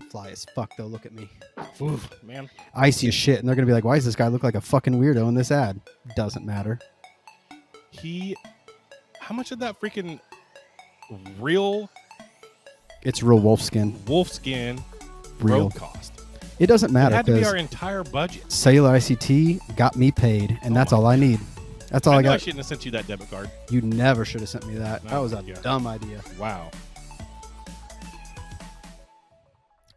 fly as fuck though. Look at me. Ooh, man. Icy as shit. And they're going to be like, why does this guy look like a fucking weirdo in this ad? Doesn't matter. How much did that freaking real... It's real wolfskin. Wolfskin Real. robe cost? It doesn't matter. It had to be our entire budget. Cellular ICT got me paid, and that's all I need. That's all I got. I shouldn't have sent you that debit card. You never should have sent me that. No, That was a yeah. dumb idea. Wow.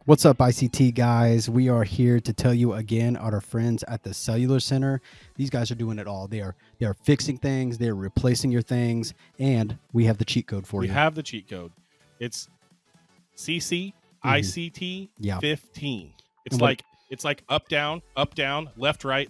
What's up, ICT guys? We are here to tell you again about our friends at the Cellular Center. These guys are doing it all. They are fixing things. They are replacing your things, and we have the cheat code for you. We have the cheat code. It's CC ICT 15. It's like up down, left right,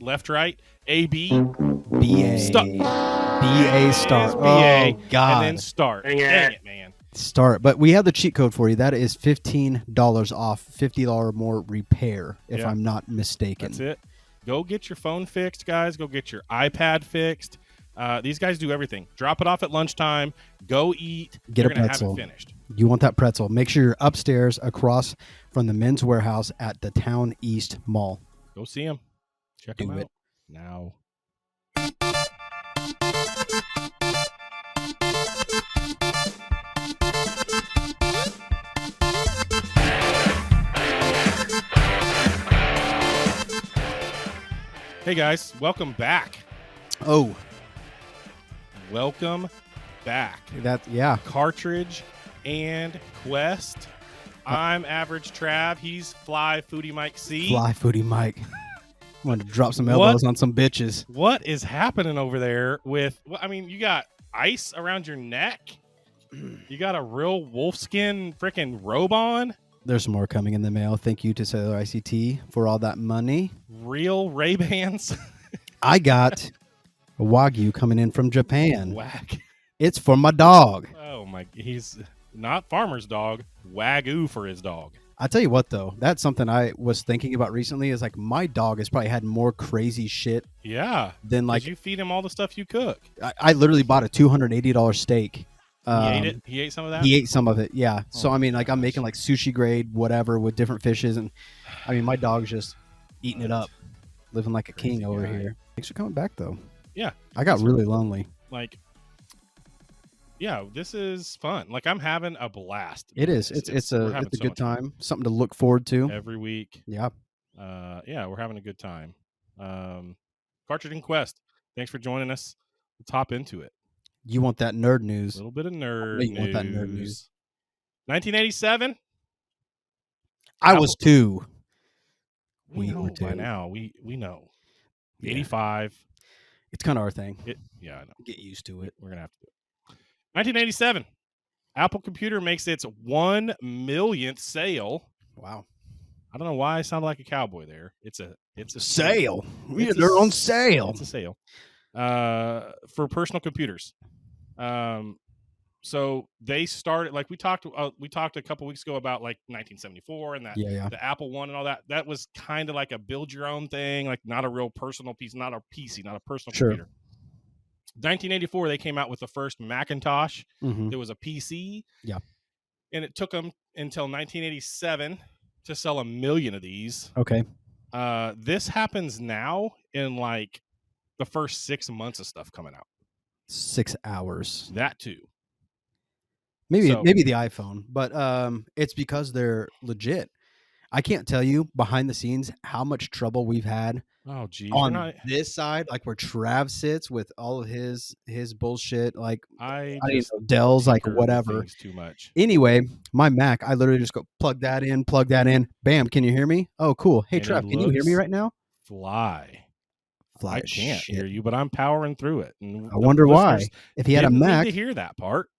AB BA start. BA start. BA, oh God. And then start. Dang it, man. Start. But we have the cheat code for you. That is $15 off, $50 more repair, if I'm not mistaken. That's it. Go get your phone fixed, guys. Go get your iPad fixed. These guys do everything. Drop it off at lunchtime. Go eat. Get You're a pretzel. Have it finished. You want that pretzel. Make sure you're upstairs across from the Men's Warehouse at the Town East Mall. Go see them. Check them out now. Hey guys, welcome back. Oh, welcome back. Yeah. Cartridge and Quest. I'm Average Trav. He's Fly Foodie Mike C. Fly Foodie Mike. Wanted to drop some elbows on some bitches. What is happening over there with? Well, I mean, you got ice around your neck. You got a real wolfskin freaking robe on. There's more coming in the mail. Thank you to Cellular ICT for all that money. Real Ray-Bans. I got a Wagyu coming in from Japan. Wag. It's for my dog. Oh my! He's not farmer's dog. Wagyu for his dog. I tell you what, though, that's something I was thinking about recently. Is like my dog has probably had more crazy shit. Yeah. Than like you feed him all the stuff you cook. I literally bought a $280 steak. He ate it. He ate some of that. He ate some of it. Yeah. Oh so I mean, like I'm making like sushi grade whatever with different fishes, and I mean my dog's just eating it up, living like a king over here. Thanks for coming back, though. Yeah. I got really lonely. Like, yeah, this is fun. Like I'm having a blast. It is. It's a good time. Something to look forward to every week. Yeah. Yeah, we're having a good time. Cartridge and Quest. Thanks for joining us. Let's hop into it. You want that nerd news? A little bit of nerd news. Want that nerd news? 1987. I was 2. We know by now. We know. Yeah. 85. It's kind of our thing. Yeah, I know. Get used to it. We're gonna have to do it. 1987. Apple Computer makes its 1 millionth sale. Wow. I don't know why I sounded like a cowboy there. It's a sale. They're on sale. It's a sale. For personal computers. So they started, like we talked a couple weeks ago about like 1974 and that the Apple One and all that. That was kind of like a build your own thing, like not a real personal piece, not a PC, not a personal computer. 1984, they came out with the first Macintosh. There was a PC. Yeah. And it took them until 1987 to sell 1 million of these. Okay. This happens now in like the first 6 months of stuff coming out. 6 hours. That too. Maybe the iPhone, but it's because they're legit. I can't tell you behind the scenes how much trouble we've had on this side, like where Trav sits with all of his bullshit, like I don't know, Dell's, like whatever. Too much. Anyway, my Mac, I literally just go plug that in, bam. Can you hear me? Oh, cool. Hey, Trav, can you hear me right now? Fly. I can't hear you, but I'm powering through it. And I wonder why. If he had a Mac, need to hear that part.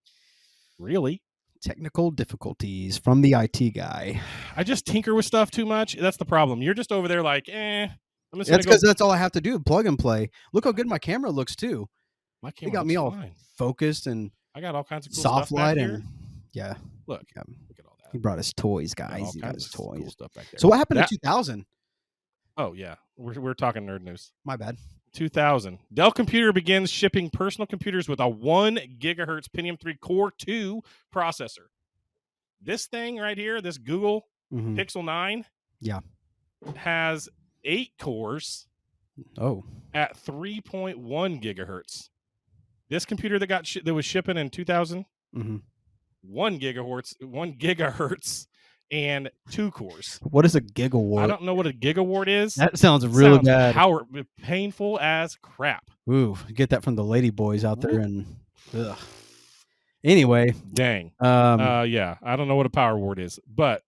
Really? Technical difficulties from the IT guy. I just tinker with stuff too much. That's the problem. You're just over there like, I'm just That's because that's all I have to do. Plug and play. Look how good my camera looks too. My camera got me all fine. Focused, and I got all kinds of cool soft stuff light back and here. Yeah. Look at all that. He brought his toys, guys. He got his cool toys. Stuff back there. So what happened in 2000? Oh yeah, we're talking nerd news. My bad. 2000. Dell Computer begins shipping personal computers with a 1 gigahertz Pentium 3 Core 2 processor. This thing right here, this Google Pixel 9 has 8 cores at 3.1 gigahertz. This computer that that was shipping in 2000, 1 gigahertz and 2 cores. What is a Gig-a-Wart? I don't know what a Gig-a-Wart is. That sounds really bad. Painful as crap. Ooh, get that from the lady boys out there and ugh. Anyway, dang. Yeah, I don't know what a power wart is, but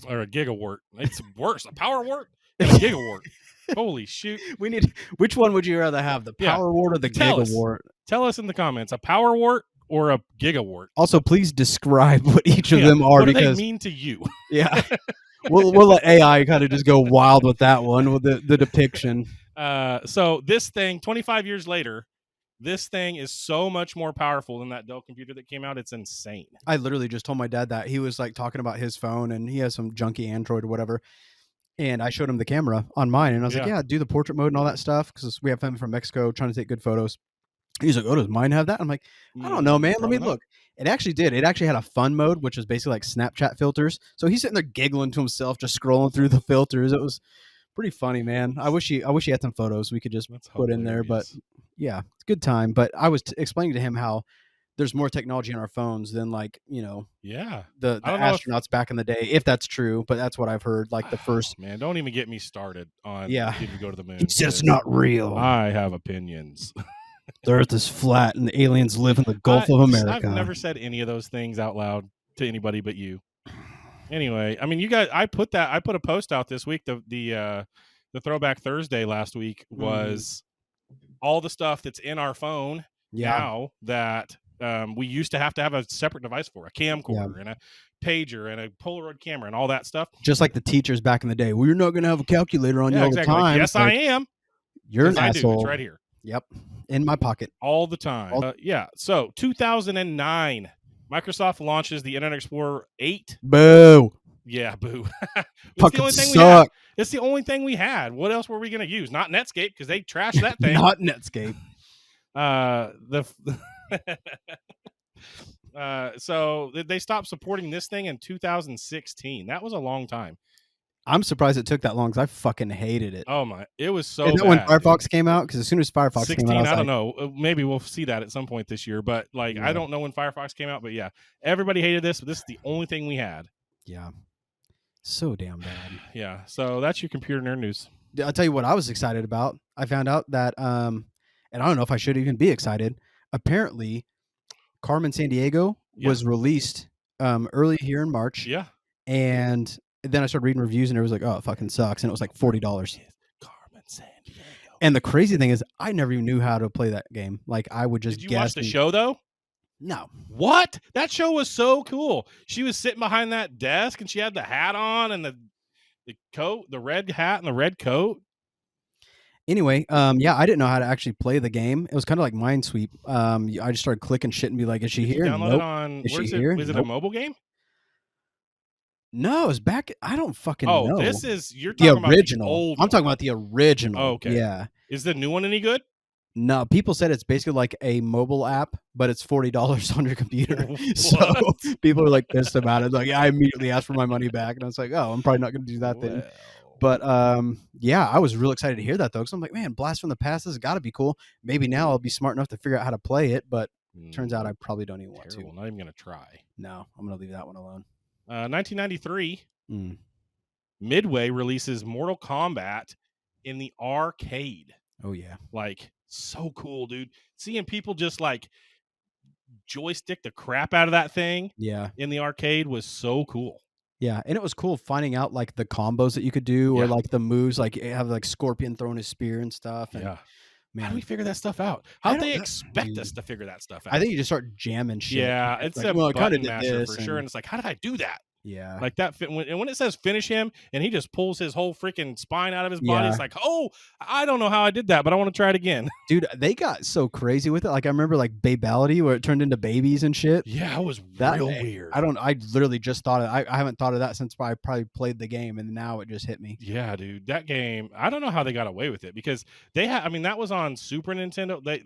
or a Gig-a-Wart. It's worse. A power wart and a Gig-a-Wart. Holy shoot. Which one would you rather have, the power wart or the Gig-a-Wart? Tell us in the comments, a power wart or a Gig-a-Wart. Also, please describe what each of them are. What do they mean to you? Yeah. We'll let AI kind of just go wild with that one, with the depiction. So this thing, 25 years later, this thing is so much more powerful than that Dell computer that came out. It's insane. I literally just told my dad that. He was like talking about his phone, and he has some junky Android or whatever. And I showed him the camera on mine, and I was like, yeah, do the portrait mode and all that stuff, because we have him from Mexico trying to take good photos. He's like, oh, does mine have that? I'm like, I don't know, man. Let me look. It actually did. It actually had a fun mode, which is basically like Snapchat filters. So he's sitting there giggling to himself, just scrolling through the filters. It was pretty funny, man. I wish he had some photos we could just put in there. But yeah, it's a good time. But I was explaining to him how there's more technology in our phones than, like, you know, the astronauts back in the day, if that's true. But that's what I've heard. Like the first man, don't even get me started on did we go to the moon? It's just not real. I have opinions. The Earth is flat and the aliens live in the Gulf of America. I've never said any of those things out loud to anybody but you. Anyway, I mean, you guys, I put a post out this week. The Throwback Thursday last week was all the stuff that's in our phone now that we used to have a separate device for, a camcorder and a pager and a Polaroid camera and all that stuff. Just like the teachers back in the day. Well, you're not going to have a calculator on you all the time. Like, yes, I am. You're an asshole. It's right here. Yep. In my pocket. All the time. So 2009, Microsoft launches the Internet Explorer 8. Boo. Yeah, boo. Fucking suck. It's the only thing we had. What else were we going to use? Not Netscape, because they trashed that thing. Not Netscape. So they stopped supporting this thing in 2016. That was a long time. I'm surprised it took that long, because I fucking hated it. Oh my! It was so. Is that when Firefox came out? Because as soon as Firefox 16, came out, I don't know. Maybe we'll see that at some point this year. But like, I don't know when Firefox came out. But yeah, everybody hated this. But this is the only thing we had. Yeah, so damn bad. Yeah. So that's your computer nerd news. I'll tell you what I was excited about. I found out that, and I don't know if I should even be excited. Apparently, Carmen Sandiego was released early here in March. Yeah, and then I started reading reviews, and it was like, oh, it fucking sucks. And it was like $40. Carmen Sandiego. And the crazy thing is, I never even knew how to play that game. Like, I would just guess. Did you watch the show, though? No. What? That show was so cool. She was sitting behind that desk, and she had the hat on and the coat, the red hat and the red coat. Anyway, I didn't know how to actually play the game. It was kind of like Minesweep. I just started clicking shit and be like, is she here? Download it on, is she here? Is it a mobile game? No, it's back. I don't fucking know. Oh, you're talking the original. About the old I'm talking about the original. Oh, okay. Yeah. Is the new one any good? No, people said it's basically like a mobile app, but it's $40 on your computer. So people are like pissed about it. Like, I immediately asked for my money back, and I was like, oh, I'm probably not going to do that then. But I was real excited to hear that, though, because I'm like, man, Blast from the Past has got to be cool. Maybe now I'll be smart enough to figure out how to play it, but turns out I probably don't even want to. Not even going to try. No, I'm going to leave that one alone. 1993, Midway releases Mortal Kombat in the arcade. Oh, yeah. Like, so cool, dude. Seeing people just, like, joystick the crap out of that thing in the arcade was so cool. Yeah, and it was cool finding out, like, the combos that you could do or, like, the moves. Like, have, like, Scorpion throwing his spear and stuff. And, man, how do we figure that stuff out? How do they expect us to figure that stuff out? I think you just start jamming shit. Yeah, it's like, a button masher for sure. And it's like, how did I do that? Yeah. Like that. When it says finish him and he just pulls his whole freaking spine out of his body, it's like, oh, I don't know how I did that, but I want to try it again. Dude, they got so crazy with it. Like, I remember like Babality, where it turned into babies and shit. Yeah, it was real weird. I literally just thought I haven't thought of that since I probably played the game, and now it just hit me. Yeah, dude. That game, I don't know how they got away with it, because that was on Super Nintendo. They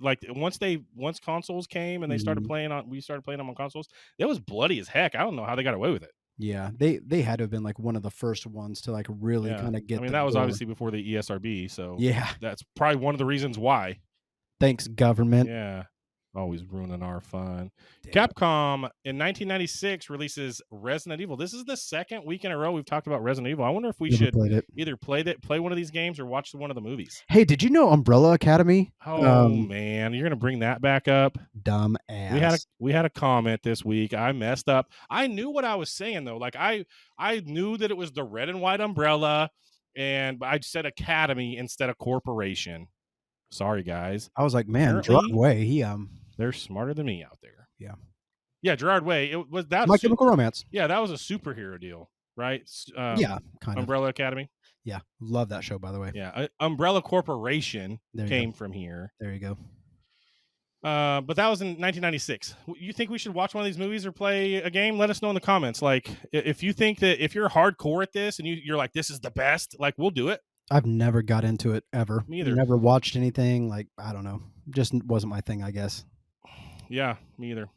once consoles came and they started playing we started playing them on consoles. It was bloody as heck. I don't know how they got away with it. Yeah, they had to have been like one of the first ones to like really kind of I get mean, the that was door. obviously before the ESRB, so Yeah. that's probably one of the reasons why. Thanks, government. Yeah. Always ruining our fun. Damn it. Capcom in 1996 releases Resident Evil. This is the second week in a row we've talked about Resident Evil. I wonder if we Never should played it. either play one of these games or watch one of the movies. Hey, did you know Umbrella Academy? Oh man, you're gonna bring that back up? Dumb ass. We had a comment this week. I messed up. I knew what I was saying though. Like I knew that it was the red and white umbrella, and I said Academy instead of corporation. Sorry, guys. I was like, man, Gerard Apparently, Way, they're smarter than me out there. Yeah, Gerard Way. It was that. My Chemical Romance. Yeah, that was a superhero deal, right? Yeah, kind of. Umbrella Academy. Yeah, love that show, by the way. Yeah, Umbrella Corporation came from here. There you go. But that was in 1996. You think we should watch one of these movies or play a game? Let us know in the comments. Like, if you think that if you're hardcore at this and you're like, this is the best, like, we'll do it. I've never got into it ever. Me either. Never watched anything. Like, I don't know. Just wasn't my thing, I guess. Yeah, me either.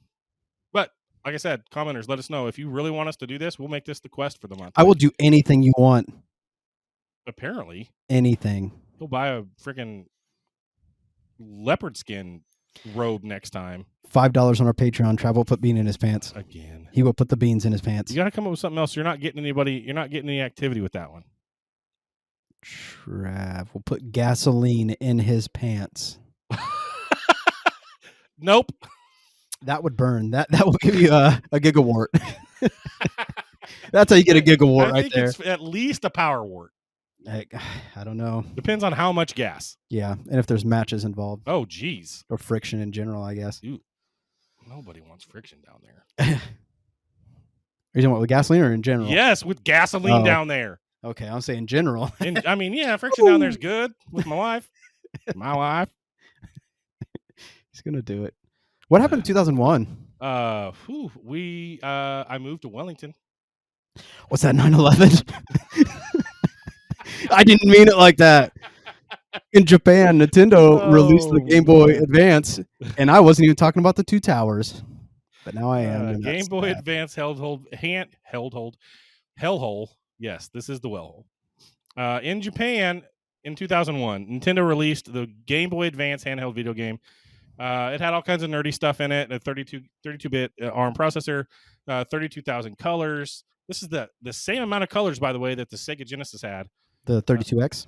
But like I said, commenters, let us know if you really want us to do this. We'll make this the quest for the month. I will do anything you want. Apparently, anything. He'll buy a freaking leopard skin robe next time. $5 on our Patreon. Trav will put bean in his pants. Again. He will put the beans in his pants. You got to come up with something else. You're not getting any activity with that one. Trav will put gasoline in his pants. Nope. That would burn. That will give you a Gig-a-Wart. That's how you get a Gig-a-Wart right there. It's at least a power wart. I don't know. Depends on how much gas. Yeah, and if there's matches involved. Oh, geez. Or friction in general, I guess. Dude, nobody wants friction down there. Are you talking about with gasoline or in general? Yes, with gasoline down there. Okay, I'll say in general. I mean, yeah, friction down there is good with my wife. My wife. He's gonna do it. What happened in 2001? I moved to Wellington. What's that, 9/11? I didn't mean it like that. In Japan, Nintendo released the Game Boy Advance, and I wasn't even talking about the Two Towers. But now I am. Game Boy Advance hellhole. Yes, this is the well hole. In Japan, in 2001, Nintendo released the Game Boy Advance handheld video game. It had all kinds of nerdy stuff in it. A 32-bit ARM processor, 32,000 colors. This is the same amount of colors, by the way, that the Sega Genesis had. The 32X?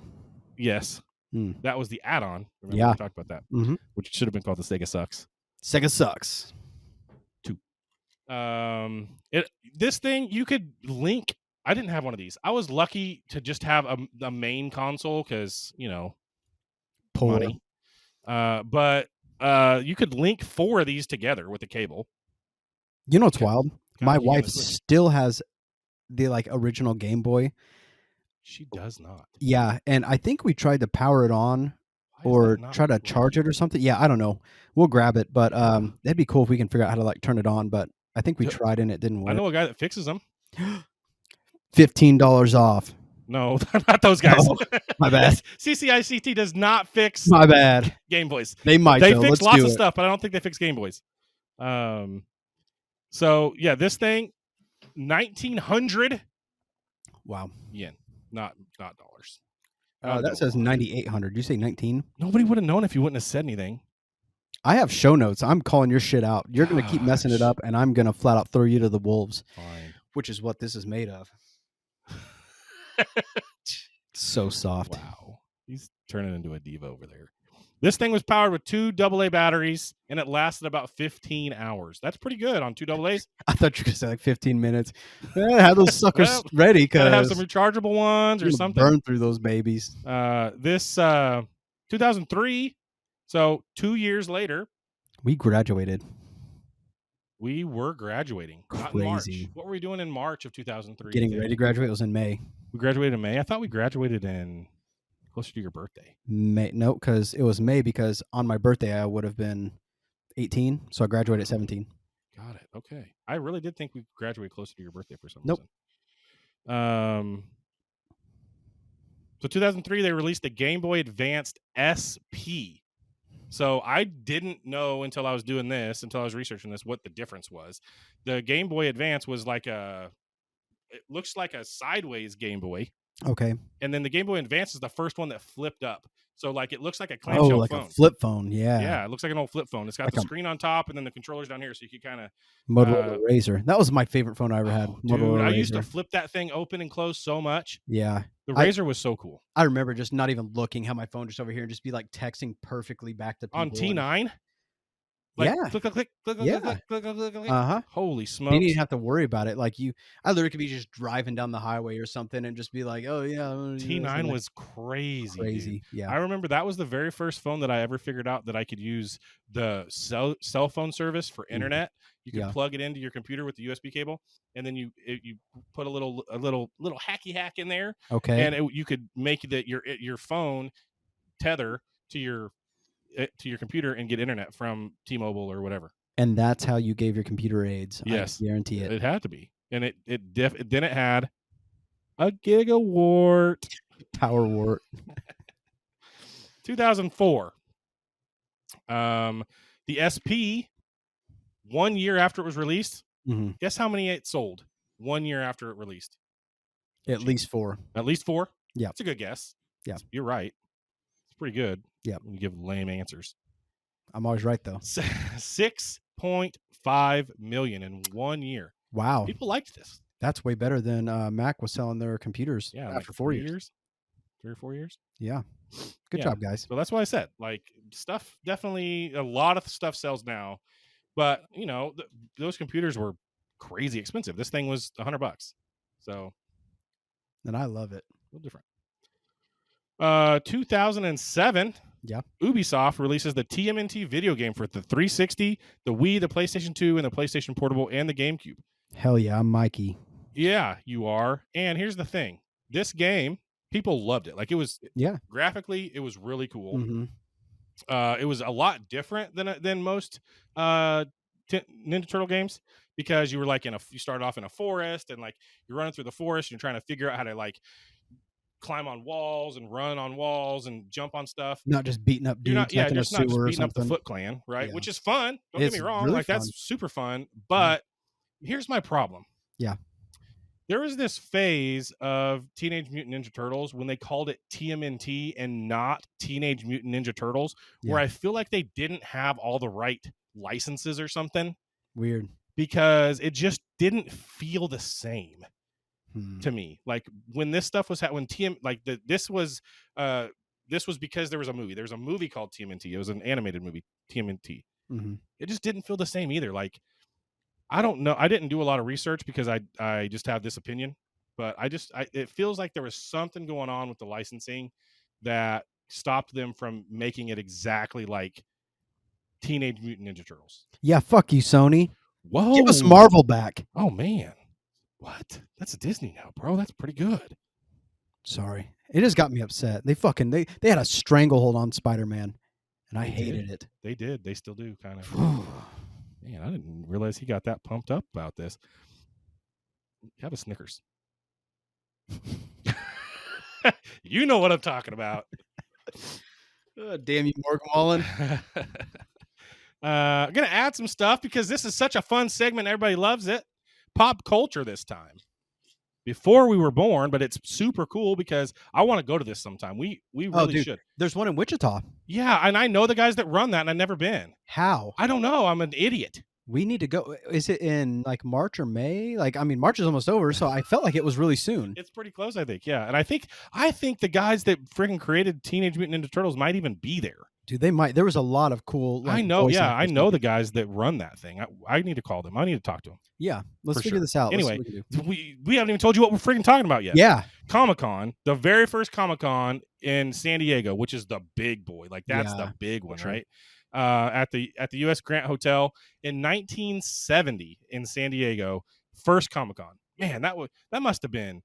Yes. That was the add-on. Remember we talked about that, which should have been called the Sega Sucks. Sega Sucks. 2. This thing, you could link. I didn't have one of these. I was lucky to just have a main console because, money. But you could link 4 of these together with a cable. You know what's wild? My wife still has the original Game Boy. She does not. Yeah, and I think we tried to power it on or try to charge it or something. Yeah, I don't know. We'll grab it, but that'd be cool if we can figure out how to turn it on. But I think we tried and it didn't work. I know a guy that fixes them. $15 off. No, not those guys. Oh, my bad. CCICT does not fix. My bad. Game Boys. They might. They fix lots of stuff, but I don't think they fix Game Boys. So yeah, this thing, 1,900. Wow. Yen, not dollars. That says 9,800. You say 19? Nobody would have known if you wouldn't have said anything. I have show notes. I'm calling your shit out. You're gonna keep messing it up, and I'm gonna flat out throw you to the wolves. Fine. Which is what this is made of. So soft. Wow. He's turning into a diva over there. This thing was powered with 2 AA batteries, and it lasted about 15 hours. That's pretty good on 2 AA's. I thought you were going to say 15 minutes. Have those suckers ready. Gotta have some rechargeable ones or something. Burn through those babies. This 2003, so 2 years later. We graduated. We were graduating. Crazy. Not in March. What were we doing in March of 2003? Getting ready to graduate was in May. We graduated in May? I thought we graduated in closer to your birthday. May. No, because it was May because on my birthday I would have been 18. So I graduated at 17. Got it. Okay. I really did think we graduated closer to your birthday for some reason. So 2003, they released the Game Boy Advanced SP. So I didn't know until I was researching this, what the difference was. The Game Boy Advance was like a it looks like a sideways Game Boy. Okay. And then the Game Boy Advance is the first one that flipped up. So like it looks like a Oh, clamshell like phone. a flip phone. Yeah. Yeah, it looks like an old flip phone. It's got like the screen on top and then the controllers down here, so you can kind of Motorola Razr. That was my favorite phone I ever had. Dude, I used to flip that thing open and close so much. Yeah. The Razr was so cool. I remember just not even looking, have my phone just over here and just be like texting perfectly back to people. On T9? Like, yeah. Click, click, click, click, yeah. click, click, click, click, click. Uh-huh. Holy smokes. You didn't even have to worry about it. Like I literally could be just driving down the highway or something and just be like, oh, yeah. T9 was crazy. Dude. Yeah. I remember that was the very first phone that I ever figured out that I could use the cell phone service for internet. You can plug it into your computer with the USB cable, and then you put a little hacky hack in there. Okay. And you could make your phone tether to your computer and get internet from T-Mobile or whatever. And that's how you gave your computer AIDS. Yes, I guarantee it. It had to be, and then it had a Gig-a-Wart, power wart. 2004. The SP, 1 year after it was released. Mm-hmm. Guess how many it sold 1 year after it released? At least 4. At least 4. Yeah, that's a good guess. Yeah, you're right. It's pretty good. Yeah, you give lame answers. I'm always right though. 6.5 million in 1 year. Wow, people liked this. That's way better than Mac was selling their computers. Yeah, after like 4 years. 3 or 4 years. Yeah, good job, guys. So that's why I said, like, stuff definitely, a lot of stuff sells now, but you know, those computers were crazy expensive. This thing was $100. So, and I love it. A little different. 2007. Yeah. Ubisoft releases the TMNT video game for the 360, the Wii, the PlayStation 2, and the PlayStation Portable, and the GameCube. Hell yeah, I'm Mikey. Yeah, you are. And here's the thing. This game, people loved it. Like, it was, graphically, it was really cool. Mm-hmm. It was a lot different than most Ninja Turtle games, because you were like you started off in a forest, and like you're running through the forest and you're trying to figure out how to like climb on walls and run on walls and jump on stuff. Not just beating up dudes. Just not just beating up the Foot Clan, right? Yeah. Which is fun. Don't get me wrong. Really like fun. That's super fun. But here's my problem. Yeah. There was this phase of Teenage Mutant Ninja Turtles when they called it TMNT and not Teenage Mutant Ninja Turtles, where I feel like they didn't have all the right licenses or something. Weird. Because it just didn't feel the same. To me, like when this stuff was this was because there was a movie. There was a movie called TMNT. It was an animated movie, TMNT. Mm-hmm. It just didn't feel the same either. Like, I don't know. I didn't do a lot of research because I just have this opinion, but it feels like there was something going on with the licensing that stopped them from making it exactly like Teenage Mutant Ninja Turtles. Yeah, fuck you, Sony. Whoa, give us Marvel back. Oh man. What? That's a Disney now, bro. That's pretty good. Sorry. It just got me upset. They had a stranglehold on Spider-Man, and I hated it. They did. They still do, kind of. Man, I didn't realize he got that pumped up about this. Have a Snickers. You know what I'm talking about. Damn you, Morgan Wallen. I'm going to add some stuff because this is such a fun segment. Everybody loves it. Pop culture this time. Before we were born, but it's super cool because I want to go to this sometime. We really should. There's one in Wichita. Yeah, and I know the guys that run that, and I've never been. How? I don't know. I'm an idiot. We need to go. Is it in like March or May? Like, I mean, March is almost over, so I felt like it was really soon. It's pretty close, I think. Yeah, and I think the guys that freaking created Teenage Mutant Ninja Turtles might even be there. Dude, they might. There was a lot of cool. I know. Yeah, I know the guys that run that thing. I need to call them. I need to talk to them. Yeah, let's figure this out. Anyway, we haven't even told you what we're freaking talking about yet. Yeah, Comic-Con, the very first Comic-Con in Sandiego, which is the big boy. Like, that's the big one, right? At the U.S. Grant Hotel in 1970 in Sandiego, first Comic-Con. Man, that must have been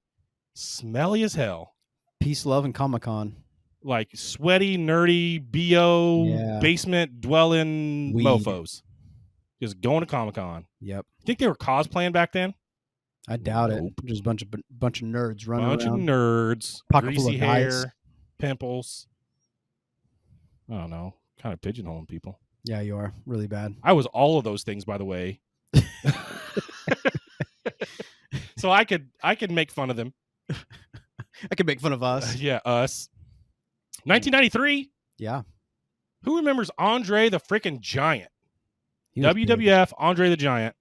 smelly as hell. Peace, love, and Comic-Con. Like sweaty, nerdy, BO, basement dwelling mofos. Just going to Comic-Con. Yep. Think they were cosplaying back then? I doubt it. Just a bunch of nerds running around. Bunch of nerds. Pocket greasy full of hair, dice. pimples. I don't know. Kind of pigeonholing people. Yeah, you are. Really bad. I was all of those things, by the way. So I could make fun of them. I could make fun of us. Yeah, us. 1993. Yeah. Who remembers Andre the freaking Giant? WWF big. Andre the Giant.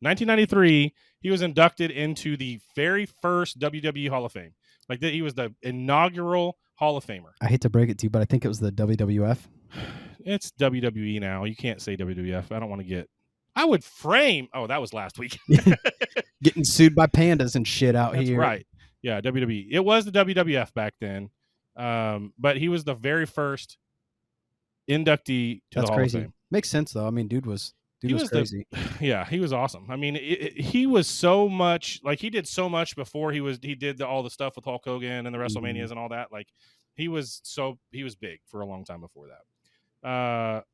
1993, he was inducted into the very first WWE Hall of Fame. Like he was the inaugural Hall of Famer. I hate to break it to you, but I think it was the WWF. It's WWE now. You can't say WWF. I don't want to get. I would frame. Oh, that was last week. Getting sued by pandas and shit out That's here. Right. Yeah, WWE. It was the WWF back then. But he was the very first inductee to the Hall of Fame. Makes sense though. I mean, dude was crazy. Yeah, he was awesome. I mean, he was so much like he did so much before he did all the stuff with Hulk Hogan and the WrestleManias and all that. Like he was big for a long time before that.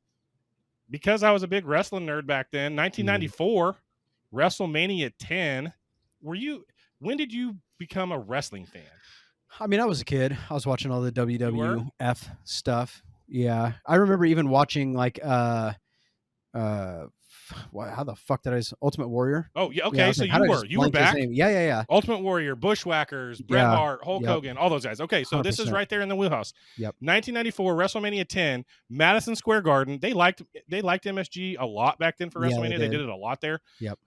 Because I was a big wrestling nerd back then. 1994, WrestleMania 10. When did you become a wrestling fan? I mean, I was a kid. I was watching all the WWF stuff. Yeah, I remember even watching like how the fuck did I Ultimate Warrior? Oh yeah, okay. Yeah, so you were back. Yeah. Ultimate Warrior, Bushwhackers, Bret Hart, Hulk Hogan, all those guys. Okay, so 100%. This is right there in the wheelhouse. Yep. 1994 WrestleMania 10, Madison Square Garden. They liked MSG a lot back then for WrestleMania. They did it a lot there. Yep.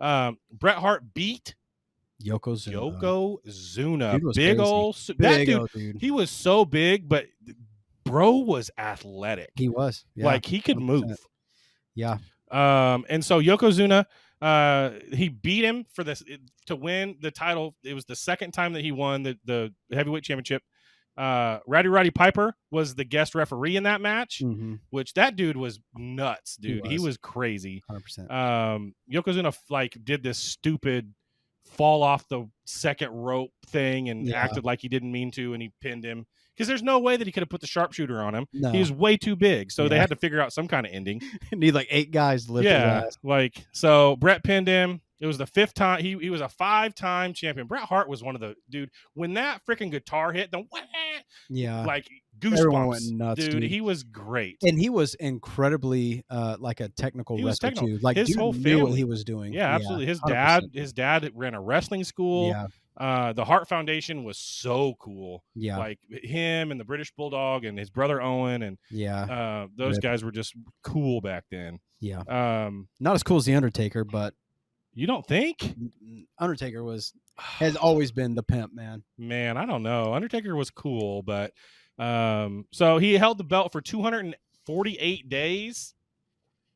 Bret Hart beat Yokozuna. Big old that dude. He was so big, but bro was athletic. He was. Yeah, like he could 100%. Move. Yeah. And so Yokozuna, he beat him to win the title. It was the second time that he won the heavyweight championship. Roddy Piper was the guest referee in that match, which that dude was nuts, dude. He was crazy. 100%. Yokozuna did this stupid fall off the second rope thing and acted like he didn't mean to, and he pinned him. Because there's no way that he could have put the sharpshooter on him. No. He was way too big. So they had to figure out some kind of ending. Need like 8 guys to lift his ass. So Bret pinned him. It was the 5th time. He was a 5-time champion. Bret Hart was one of the dude. When that freaking guitar hit, like goosebumps. Everyone went nuts, dude. He was great. And he was incredibly like a technical wrestler too. Like his whole family knew what he was doing. Yeah, absolutely. His dad ran a wrestling school. Yeah. The Hart Foundation was so cool. Yeah. Like him and the British Bulldog and his brother Owen and those guys were just cool back then. Yeah. Not as cool as the Undertaker, but you don't think? Undertaker has always been the pimp, man. Man, I don't know. Undertaker was cool, but so he held the belt for 248 days.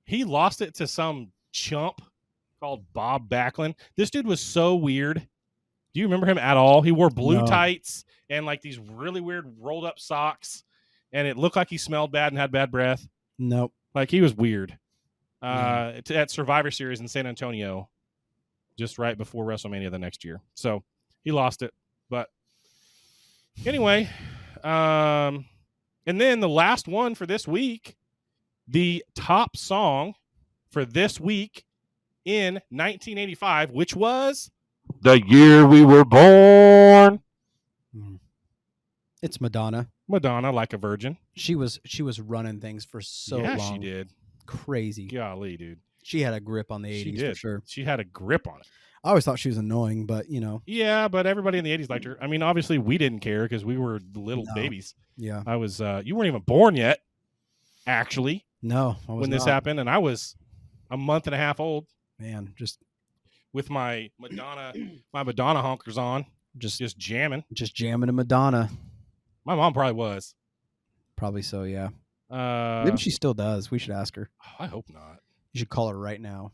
He lost it to some chump called Bob Backlund. This dude was so weird. Do you remember him at all? He wore blue tights and like these really weird rolled up socks, and it looked like he smelled bad and had bad breath. Nope. Like he was weird. At Survivor Series in San Antonio, just right before WrestleMania the next year. So he lost it. But anyway, and then the last one for this week, the top song for this week in 1985, which was the year we were born. It's Madonna. Madonna, Like a Virgin. She was running things for so long. Yeah, she did. Crazy. Golly, dude. She had a grip on the 80s for sure. She had a grip on it. I always thought she was annoying, but you know. Yeah, but everybody in the 80s liked her. I mean, obviously we didn't care because we were little babies. Yeah. I was you weren't even born yet, actually. No, I was when this happened, and I was a month and a half old. Man, just with my Madonna honkers on, just jamming. Just jamming to Madonna. My mom probably was. Probably so, yeah. Maybe she still does. We should ask her. I hope not. You should call her right now.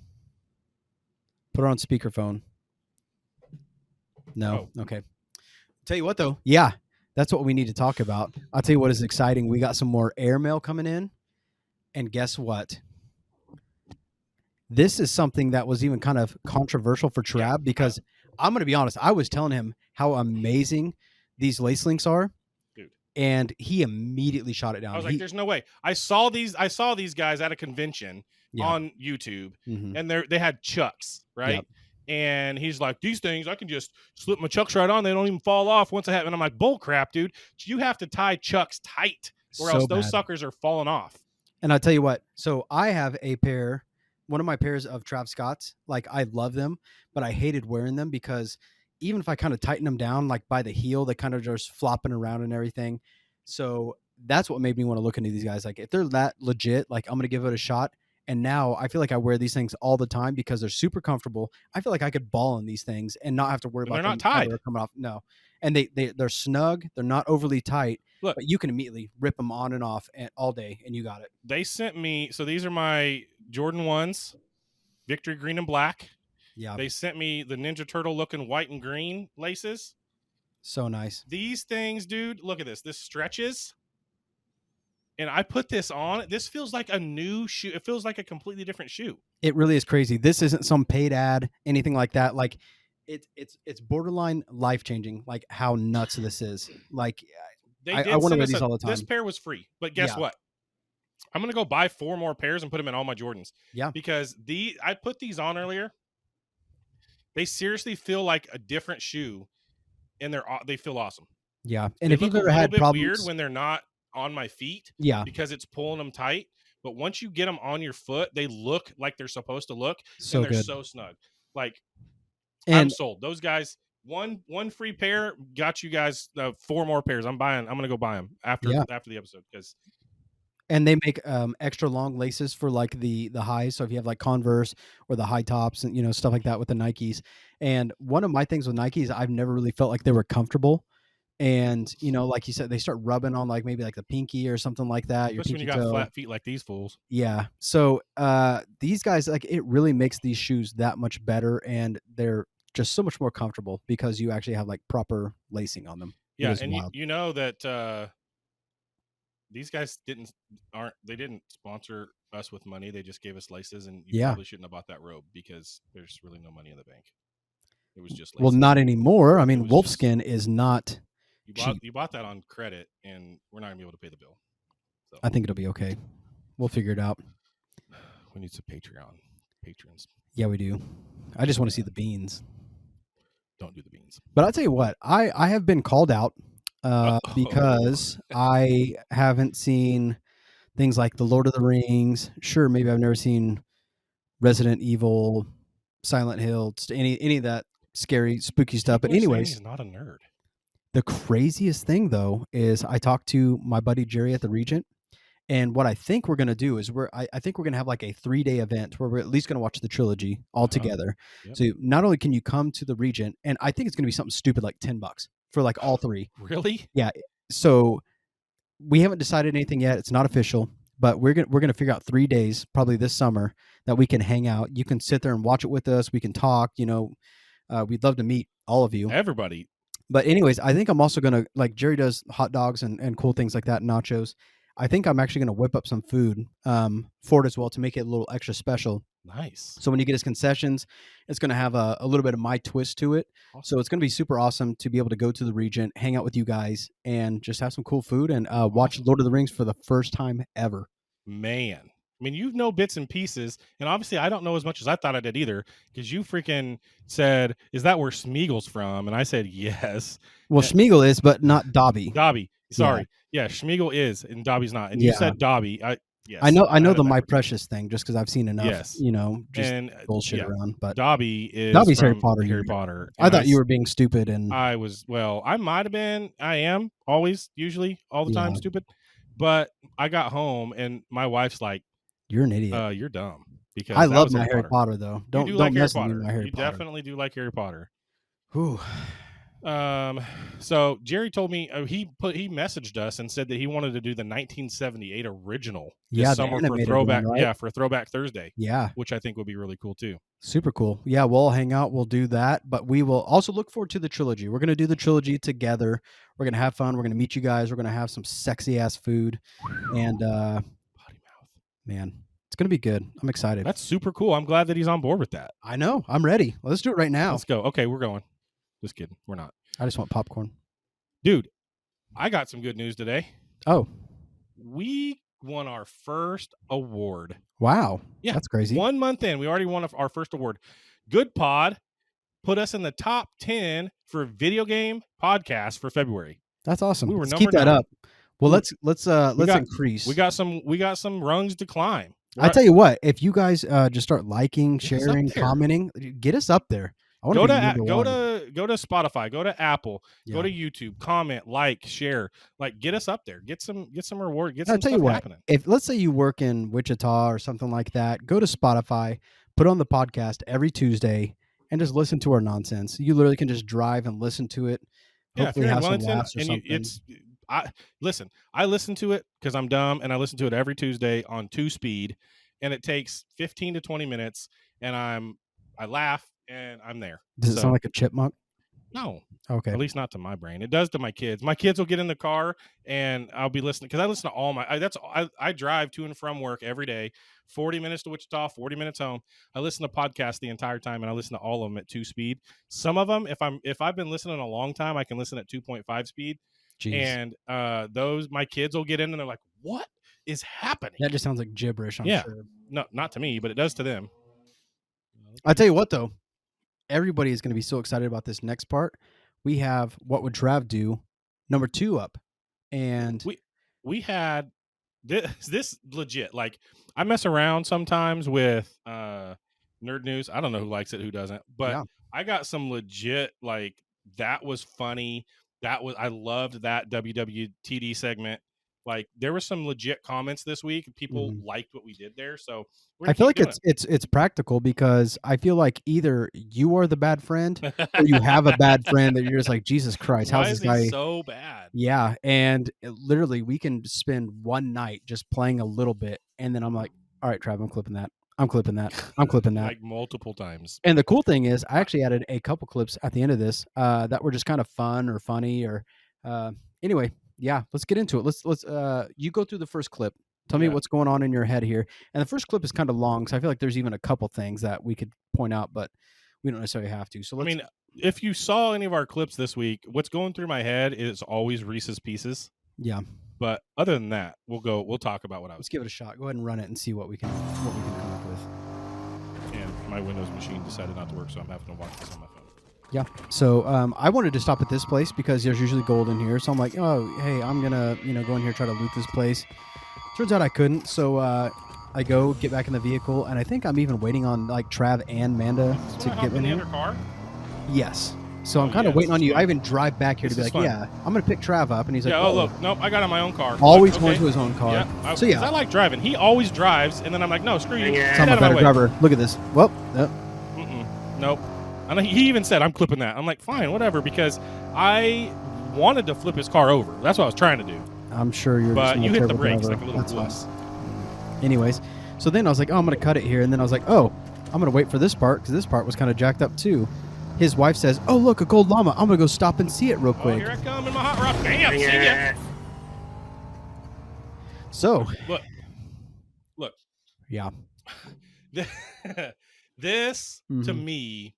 Put her on speakerphone. No? Oh. Okay. Tell you what, though. Yeah, that's what we need to talk about. I'll tell you what is exciting. We got some more airmail coming in. And guess what? This is something that was even kind of controversial for Trav because I'm going to be honest. I was telling him how amazing these lace links are. And he immediately shot it down. I was like, "There's no way." I saw these guys at a convention on YouTube, and they had Chucks, right? Yep. And he's like, "These things, I can just slip my Chucks right on; they don't even fall off once I have." And I'm like, "Bull crap, dude! You have to tie Chucks tight, or else those suckers are falling off." And I'll tell you what. So I have one of my pairs of Trav Scott's. Like I love them, but I hated wearing them because even if I kind of tighten them down, like by the heel, they kind of just flopping around and everything. So that's what made me want to look into these guys. Like if they're that legit, like I'm going to give it a shot. And now I feel like I wear these things all the time because they're super comfortable. I feel like I could ball in these things and not have to worry about them ever coming off. No. And they're snug. They're not overly tight. Look, but you can immediately rip them on and off all day, and you got it. They sent me, so these are my Jordan 1s, Victory Green and Black. Yeah. They sent me the Ninja Turtle looking white and green laces. So nice. These things, dude, look at this. This stretches. And I put this on. This feels like a new shoe. It feels like a completely different shoe. It really is crazy. This isn't some paid ad, anything like that. Like it's borderline life-changing, like how nuts this is. Like I want to wear these all the time. This pair was free, but guess what? I'm going to go buy 4 more pairs and put them in all my Jordans. Yeah. Because I put these on earlier. They seriously feel like a different shoe, and they feel awesome. Yeah. And if you've ever had problems, weird when they're not on my feet, because it's pulling them tight. But once you get them on your foot, they look like they're supposed to look, and they're so snug. Like, I'm sold. Those guys, one free pair got you guys 4 more pairs. I'm going to go buy them after the episode because. And they make extra long laces for like the highs. So if you have like Converse or the high tops and stuff like that with the Nikes. And one of my things with Nikes, I've never really felt like they were comfortable. And like you said, they start rubbing on like maybe like the pinky or something like that. Especially when you got flat feet like these fools. Yeah. So these guys, like, it really makes these shoes that much better, and they're just so much more comfortable because you actually have like proper lacing on them. Yeah, and you know that these guys didn't sponsor us with money. They just gave us laces, and you probably shouldn't have bought that robe because there's really no money in the bank. It was just laces. Well, not anymore. I mean, Wolfskin is not. You bought that on credit, and we're not gonna be able to pay the bill. So. I think it'll be okay. We'll figure it out. We need some patrons. Yeah, we do. I just want to see the beans. Don't do the beans. But I'll tell you what, I have been called out because I haven't seen things like The Lord of the Rings. Sure, maybe I've never seen Resident Evil, Silent Hill, any of that scary, spooky stuff. But anyways, he's not a nerd. The craziest thing, though, is I talked to my buddy Jerry at the Regent, and what I think we're going to do is I think we're going to have like a 3-day event where we're at least going to watch the trilogy all together. Yep. So not only can you come to the Regent, and I think it's going to be something stupid like $10 for like all 3. Really? Yeah. So we haven't decided anything yet. It's not official, but we're gonna figure out 3 days, probably this summer, that we can hang out. You can sit there and watch it with us. We can talk. We'd love to meet all of you, everybody. But anyways, I think I'm also gonna, like Jerry does hot dogs and cool things like that, nachos. I think I'm actually gonna whip up some food for it as well to make it a little extra special. Nice. So when you get his concessions, it's gonna have a little bit of my twist to it. Awesome. So it's gonna be super awesome to be able to go to the Regent, hang out with you guys, and just have some cool food and watch Lord of the Rings for the first time ever. Man. I mean, you know bits and pieces, and obviously I don't know as much as I thought I did either, because you freaking said, is that where Smeagol's from? And I said, yes. Well, Smeagol is, but not Dobby. Dobby. Sorry. Yeah, Smeagol is, and Dobby's not. And you said Dobby. Yes, I know the My Precious thing just because I've seen enough, bullshit around. But Dobby's Harry Potter. Harry Potter. I thought you were being stupid, and I might have been. I am always, usually, all the time stupid. But I got home, and my wife's like, "You're an idiot. You're dumb." Because I love my Harry Potter, though. Don't like mess Harry with me, my Harry You Potter. definitely do like Harry Potter. Whew. So Jerry told me he messaged us and said that he wanted to do the 1978 original this summer for throwback. One, right? For a Throwback Thursday. Yeah, which I think would be really cool too. Super cool. Yeah, we'll all hang out. We'll do that, but we will also look forward to the trilogy. We're gonna do the trilogy together. We're gonna have fun. We're gonna meet you guys. We're gonna have some sexy ass food, and potty mouth. Man, it's gonna be good. I'm excited. That's super cool. I'm glad that he's on board with that. I know. I'm ready. Let's do it right now. Let's go. Okay, we're going. Just kidding. We're not. I just want popcorn. Dude, I got some good news today. Oh. We won our first award. Wow. Yeah. That's crazy. 1 month in, we already won our first award. Good Pod put us in the top 10 for video game podcast for February. That's awesome. Let's keep that up. Well, let's increase. We got some rungs to climb. I tell you what, if you guys just start liking, sharing, commenting, get us up there. Go to Spotify, go to Apple, go to YouTube, comment, like, share, like get us up there, get some reward, get some stuff happening. If let's say you work in Wichita or something like that, go to Spotify, put on the podcast every Tuesday, and just listen to our nonsense. You literally can just drive and listen to it. Hopefully have some laughs or something. I listen to it because I'm dumb, and I listen to it every Tuesday on 2-speed, and it takes 15 to 20 minutes, and I laugh and I'm there. Does it sound like a chipmunk? No. Okay. At least not to my brain. It does to my kids. My kids will get in the car and I'll be listening because I listen to all my. I drive to and from work every day, 40 minutes to Wichita, 40 minutes home. I listen to podcasts the entire time, and I listen to all of them at 2-speed. Some of them, if I've been listening a long time, I can listen at 2.5 speed. Jeez. And those my kids will get in and they're like, "What is happening?" That just sounds like gibberish. I'm sure. No, not to me, but it does to them. I'll tell you what, though. Everybody is going to be so excited about this next part. We have What Would Trav Do, number 2 up. And we had this legit. Like, I mess around sometimes with Nerd News. I don't know who likes it, who doesn't. But I got some legit, like, that was funny. I loved that WWTD segment. Like, there were some legit comments this week. People liked what we did there. So I feel like it's practical, because I feel like either you are the bad friend or you have a bad friend that you're just like, Jesus Christ, how's this guy so bad? Yeah. And literally we can spend one night just playing a little bit, and then I'm like, all right, Trav, I'm clipping that. I'm clipping that. I'm clipping that. Like multiple times. And the cool thing is I actually added a couple clips at the end of this that were just kind of fun or funny or anyway. Yeah, let's get into it. Let's you go through the first clip. Tell me what's going on in your head here. And the first clip is kind of long, so I feel like there's even a couple things that we could point out, but we don't necessarily have to. So if you saw any of our clips this week, what's going through my head is always Reese's Pieces. Yeah. But other than that, we'll talk about what I was. Let's give it a shot. Go ahead and run it and see what we can come up with. And my Windows machine decided not to work, so I'm having to watch this on my phone. Yeah. So I wanted to stop at this place because there's usually gold in here. So I'm like, oh, hey, I'm gonna go in here, try to loot this place. Turns out I couldn't. So I go get back in the vehicle, and I think I'm even waiting on like Trav and Manda to get in here. The other car? Yes. So I'm kind of waiting on you. I even drive back here to be like, yeah, I'm gonna pick Trav up, and he's like, oh look, nope, I got on my own car. Always going to his own car. Yeah. So yeah, I like driving. He always drives, and then I'm like, no, screw you. So I'm a better driver. Look at this. Well, nope. And he even said, I'm clipping that. I'm like, fine, whatever, because I wanted to flip his car over. That's what I was trying to do. I'm sure you're. But you hit the brakes driver. like a little wuss. Anyways, so then I was like, oh, I'm going to cut it here. And then I was like, oh, I'm going to wait for this part, because this part was kind of jacked up too. His wife says, oh, look, a gold llama. I'm going to go stop and see it real quick. Oh, here I come in my hot rod. Bam, see ya. So. Look. Yeah. This, to me,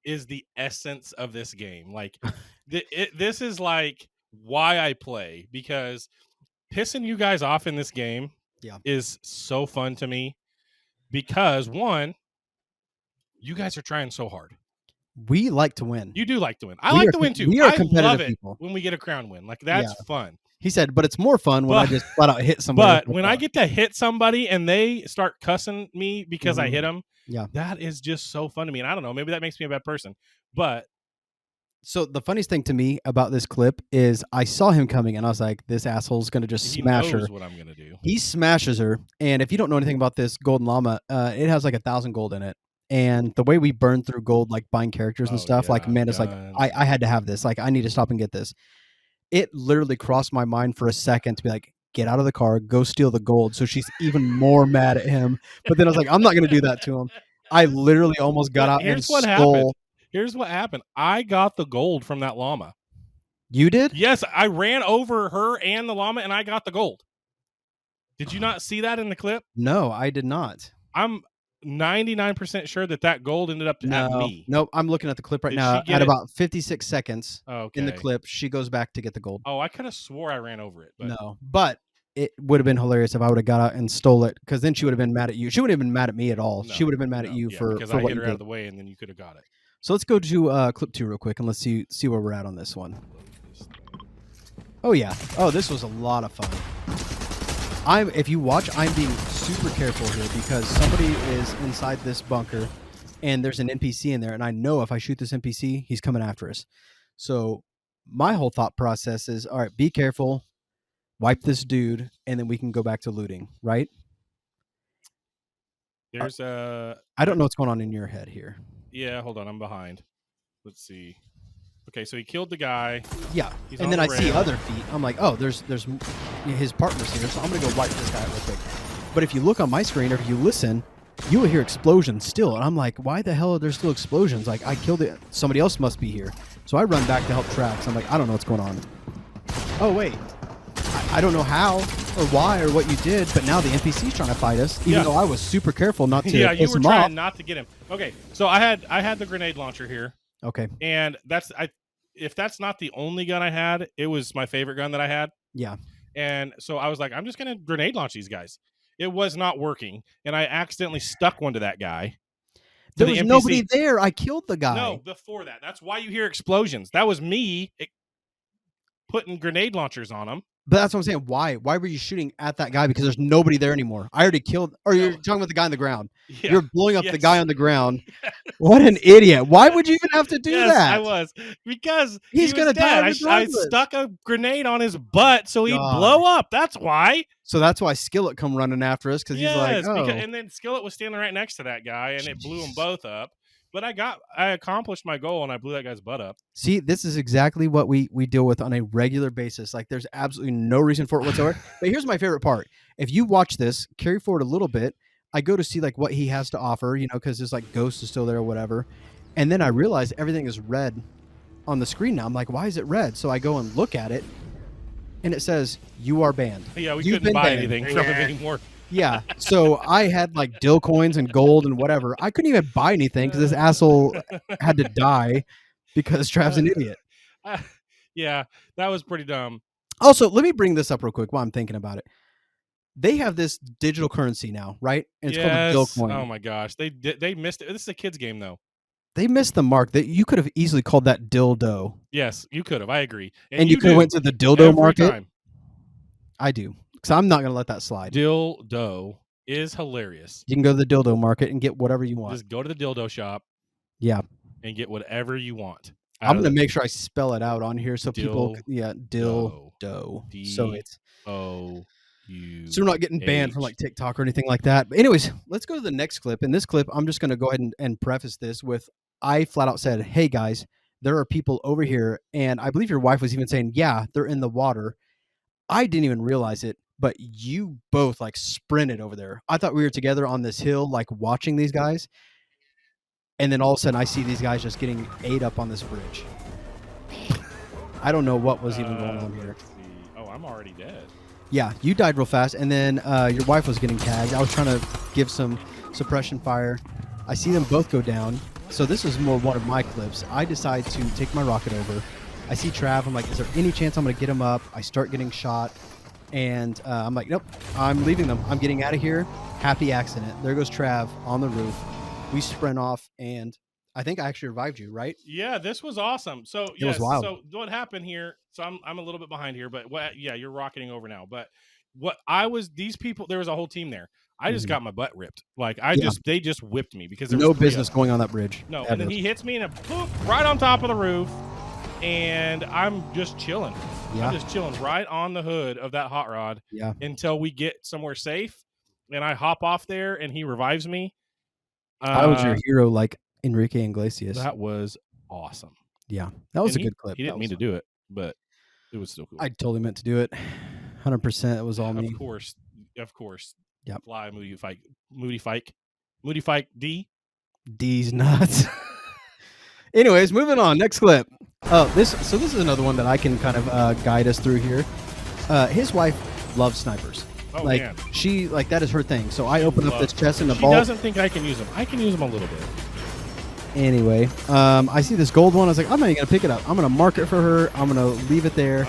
is the essence of this game. Like, this is like why I play, because pissing you guys off in this game is so fun to me, because one, you guys are trying so hard. We like to win. You do like to win. I like to win too. We are competitive people. When we get a crown win. Like, that's fun. He said, but it's more fun when I just flat out hit somebody. But when I get to hit somebody and they start cussing me because I hit them, that is just so fun to me. And I don't know, maybe that makes me a bad person. But so the funniest thing to me about this clip is I saw him coming and I was like, this asshole's going to just smash her. What I'm going to do. He smashes her. And if you don't know anything about this golden llama, it has like 1,000 gold in it. And the way we burn through gold, like buying characters and stuff, like, man, it's like, I had to have this. Like, I need to stop and get this. It literally crossed my mind for a second to be like, get out of the car, go steal the gold. So she's even more mad at him. But then I was like, I'm not going to do that to him. I literally almost got out and stole. Here's what happened. I got the gold from that llama. You did? Yes, I ran over her and the llama, and I got the gold. Did you not see that in the clip? No, I did not. I'm 99% sure that gold ended up at me. Nope, I'm looking at the clip right now. At about 56 seconds in the clip, she goes back to get the gold. Oh, I could have swore I ran over it. But. No, but it would have been hilarious if I would have got out and stole it, because then she would have been mad at you. She wouldn't have been mad at me at all. She would have been mad at you for because I what hit her you out did. of the way, and then you could have got it. So let's go to clip 2 real quick, and let's see where we're at on this one. Oh yeah. Oh, this was a lot of fun. If you watch, I'm being super careful here because somebody is inside this bunker, and there's an NPC in there, and I know if I shoot this NPC, he's coming after us. So my whole thought process is, all right, be careful, wipe this dude, and then we can go back to looting, right? There's I don't know what's going on in your head here. Yeah, hold on, I'm behind. Let's see. Okay, so he killed the guy. Yeah, and then I see other feet. I'm like, oh, there's his partner's here, so I'm gonna go wipe this guy real quick. But if you look on my screen or if you listen, you will hear explosions still, and I'm like, why the hell are there still explosions? Like, I killed it. Somebody else must be here. So I run back to help Trax. I'm like, I don't know what's going on. Oh wait, I don't know how or why or what you did, but now the NPC's trying to fight us, even though I was super careful not to. Yeah, you were trying not to get him. Okay, so I had the grenade launcher here. Okay, and if that's not the only gun I had, it was my favorite gun that I had. Yeah, and so I was like, I'm just gonna grenade launch these guys. It was not working, and I accidentally stuck one to that guy. There was nobody there. I killed the guy. No, before that. That's why you hear explosions. That was me putting grenade launchers on him. But that's what I'm saying. Why? Why were you shooting at that guy? Because there's nobody there anymore. I already killed. Or you're talking about the guy on the ground. Yeah. You're blowing up the guy on the ground. Yes. What an idiot! Why would you even have to do that? I was, because he's gonna die. I stuck a grenade on his butt so he'd blow up. That's why. So that's why Skillet come running after us, because he's like, oh. And then Skillet was standing right next to that guy, and it blew them both up. But I accomplished my goal, and I blew that guy's butt up. See, this is exactly what we deal with on a regular basis. Like, there's absolutely no reason for it whatsoever. But here's my favorite part. If you watch this, carry forward a little bit, I go to see like what he has to offer, you know, because his like ghost is still there or whatever. And then I realize everything is red on the screen now. I'm like, why is it red? So I go and look at it, and it says, you are banned. Yeah, we couldn't buy anything from it anymore. Yeah, so I had like dill coins and gold and whatever. I couldn't even buy anything because this asshole had to die because Trav's an idiot. Yeah, that was pretty dumb. Also, let me bring this up real quick while I'm thinking about it. They have this digital currency now, right? And it's called a dill coin. Oh my gosh, they missed it. This is a kid's game though. They missed the mark. That you could have easily called that dildo. Yes, you could have. I agree. And you could have went to the dildo market. Time. I do. Because I'm not going to let that slide. Dildo is hilarious. You can go to the dildo market and get whatever you want. Just go to the dildo shop. Yeah. And get whatever you want. I'm going to make sure I spell it out on here so people, dildo. So it's O-U. So we're not getting banned from like TikTok or anything like that. But anyways, let's go to the next clip. In this clip, I'm just going to go ahead and preface this with, I flat out said, hey guys, there are people over here. And I believe your wife was even saying, yeah, they're in the water. I didn't even realize it, but you both like sprinted over there. I thought we were together on this hill, like watching these guys. And then all of a sudden I see these guys just getting ate up on this bridge. I don't know what was even going on here. Oh, I'm already dead. Yeah, you died real fast. And then your wife was getting tagged. I was trying to give some suppression fire. I see them both go down. So this is more one of my clips. I decide to take my rocket over. I see Trav. I'm like, is there any chance I'm going to get him up? I start getting shot. And I'm like, nope, I'm leaving them. I'm getting out of here. Happy accident. There goes Trav on the roof. We sprint off, and I think I actually revived you, right? Yeah, this was awesome. So, it was wild. So what happened here, so I'm a little bit behind here, but you're rocketing over now. But these people, there was a whole team there. I just got my butt ripped. Like, they just whipped me because there was no business going on that bridge. No, ever. And then he hits me and boop, right on top of the roof. And I'm just chilling. Yeah. I'm just chilling right on the hood of that hot rod until we get somewhere safe. And I hop off there, and he revives me. I was your hero, like Enrique Iglesias. That was awesome. Yeah, that was a good clip. He didn't mean to do it, but it was still cool. I totally meant to do it. 100%. It was all me. Of course. Yeah. Fly, Moody Fike D. D's nuts. Anyways, moving on. Next clip. This is another one that I can kind of guide us through here. His wife loves snipers. Oh, like, man. She, like, that is her thing. So I open up this chest in the vault. She doesn't think I can use them. I can use them a little bit. Anyway, I see this gold one. I was like, I'm not even going to pick it up. I'm going to mark it for her. I'm going to leave it there.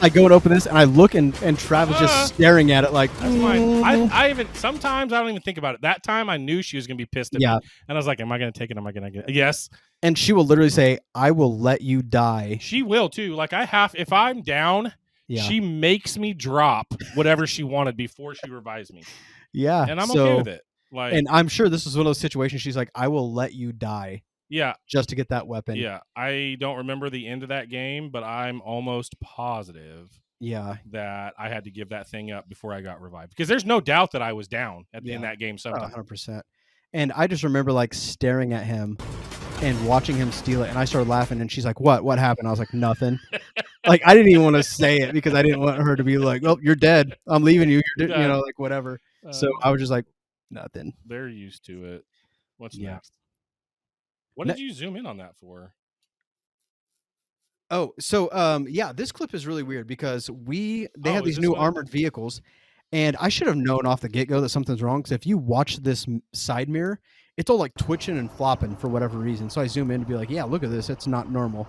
I go and open this, and I look, and Travis just staring at it like, that's mine. Sometimes I don't even think about it. That time I knew she was going to be pissed at me. And I was like, am I going to take it? Am I going to get it? Yes. And she will literally say, I will let you die. She will, too. Like, if I'm down, she makes me drop whatever she wanted before she revives me. Yeah. And I'm okay with it. And I'm sure this is one of those situations she's like, I will let you die. Yeah. Just to get that weapon. Yeah. I don't remember the end of that game, but I'm almost positive that I had to give that thing up before I got revived. Because there's no doubt that I was down in that game sometime. 100%. And I just remember like staring at him and watching him steal it. And I started laughing and she's like, what happened? I was like, nothing. Like, I didn't even want to say it because I didn't want her to be like, oh, you're dead. I'm leaving you. You're you know, like whatever. So I was just like, nothing. They're used to it. What's next? What did you zoom in on that for? Oh, so yeah, this clip is really weird because they have these new armored vehicles, and I should have known off the get-go that something's wrong because if you watch this side mirror, it's all like twitching and flopping for whatever reason. So I zoom in to be like, yeah, look at this, it's not normal.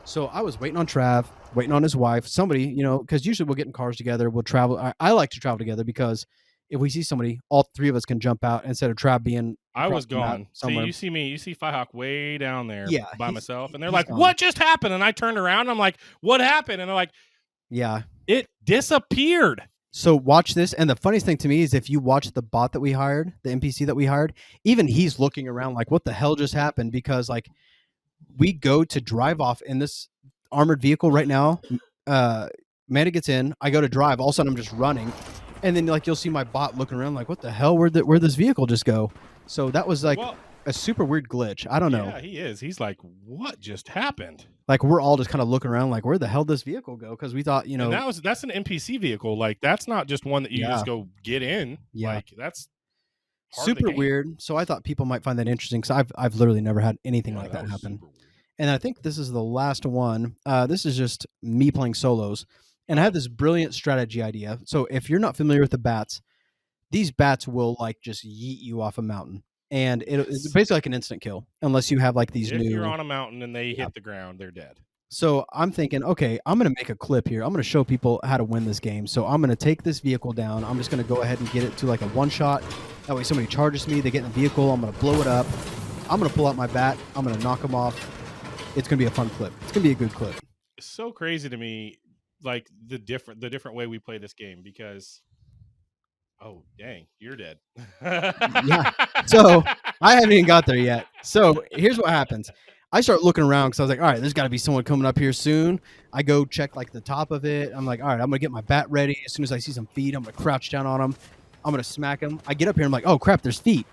So I was waiting on Trav, waiting on his wife, somebody, you know, because usually we'll get in cars together, we'll travel. I like to travel together because if we see somebody, all three of us can jump out instead of Trav being. I was gone. See, you see me, you see Firehawk way down there by myself. And they're like, gone. what just happened? And I turned around and I'm like, what happened? And they're like, yeah, it disappeared. So watch this. And the funniest thing to me is if you watch the bot that we hired, the NPC that we hired, even he's looking around like, what the hell just happened? Because like we go to drive off in this armored vehicle right now. Amanda gets in. I go to drive. All of a sudden I'm just running. And then like you'll see my bot looking around like, what the hell? Where'd this vehicle just go? So that was like a super weird glitch. I don't know. Yeah, he is. He's like, what just happened? Like we're all just kind of looking around like, where the hell did this vehicle go? Because we thought, you know, and that's an NPC vehicle. Like that's not just one that you just go get in. Yeah. Like that's super weird. So I thought people might find that interesting because I've literally never had anything like that happen. And I think this is the last one. This is just me playing solos. And I had this brilliant strategy idea. So if you're not familiar with the bats, these bats will like just yeet you off a mountain. And it's basically like an instant kill unless you have like these if you're on a mountain and they hit the ground, they're dead. So I'm thinking, okay, I'm going to make a clip here. I'm going to show people how to win this game. So I'm going to take this vehicle down. I'm just going to go ahead and get it to like a one shot. That way somebody charges me, they get in the vehicle. I'm going to blow it up. I'm going to pull out my bat. I'm going to knock them off. It's going to be a fun clip. It's going to be a good clip. It's so crazy to me, like the different way we play this game because, oh dang, you're dead. Yeah. So I haven't even got there yet. So here's what happens. I start looking around because I was like, all right, there's got to be someone coming up here soon. I go check like the top of it. I'm like, all right, I'm going to get my bat ready. As soon as I see some feet, I'm going to crouch down on them. I'm going to smack them. I get up here. I'm like, oh crap, there's feet.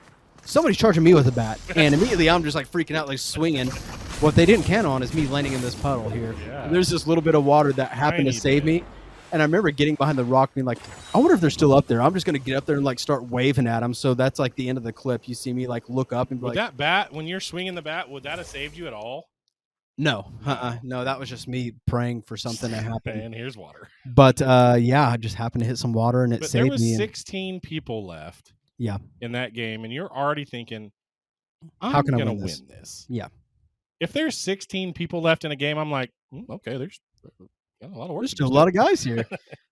Somebody's charging me with a bat. And immediately I'm just like freaking out, like swinging. What they didn't count on is me landing in this puddle here. Yeah. There's this little bit of water that happened to save me. And I remember getting behind the rock being like, I wonder if they're still up there. I'm just going to get up there and like start waving at them. So that's like the end of the clip. You see me like look up and be like, that bat, when you're swinging the bat, would that have saved you at all? No, no, that was just me praying for something to happen. And here's water. But yeah, I just happened to hit some water and it saved me. There was 16 people left. Yeah. In that game, and you're already thinking, how can I win this? Yeah. If there's 16 people left in a game, I'm like, okay, there's a lot of work. There's still a lot of guys here.